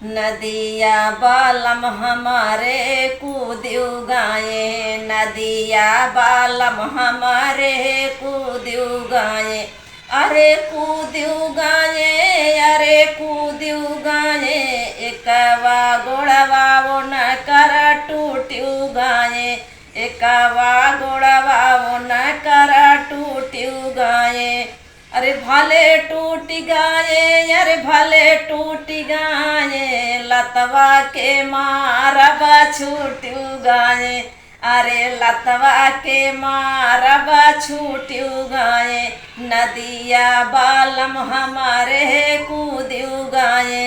नदिया बालम हमारे कूद्यू गाए, नदिया बालम हमारे कूद्यू गाए। अरे कूद्यू गाए, अरे कूद्यू गाए, एकवा गोड़वा वो न कर टूट्यू गाए, एकवा गोड़वा वो न कर टूट्यू गाए। अरे भले टूट गाए, अरे भले टूट गाए, लतवा के मारब छूट्यू गाए, अरे लतवा के मारब छूट्यू गाए। नदिया बालम हमारे कूद्यू गाए,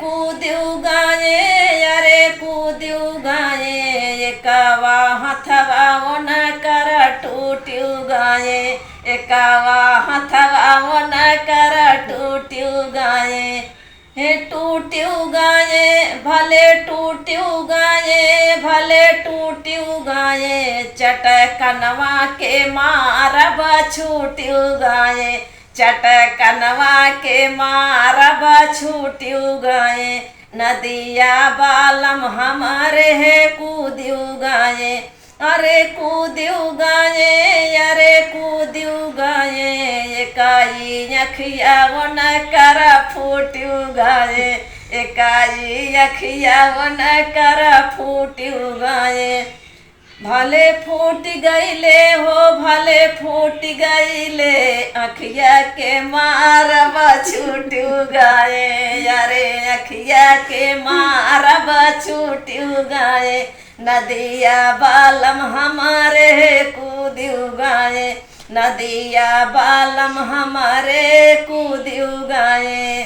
कूद्यू गाए, अरे कूद्यू गाए, एकवा हथवा वो न कर टूट्यू गाए, एकवा हथवा वो न कर टूट्यू गाए। हे टूट्यू गाए, भले टूट्यू गाए, भले टूट्यू गाए, चटकनवा के मारब छूट्यू गाए, चटकनवा के मारब छूट्यू गाए। नदिया बालम हमारे कूद्यू गाए, अरे कूद्यू गाए, अरे कूद्यू गाए, एकाई अखिया वो न कर फूट्यू गाए, एकाई अखिया वो न कर फूट्यू गाए। भले फूट गईले हो, भले फूट गईले, अखिया के मारब छूट्यू गाए, अरे अखिया के मारब छूट्यू गाए। नदिया बालम हमारे कूद्यू गाए, नदिया बालम हमारे कूद्यू गाए।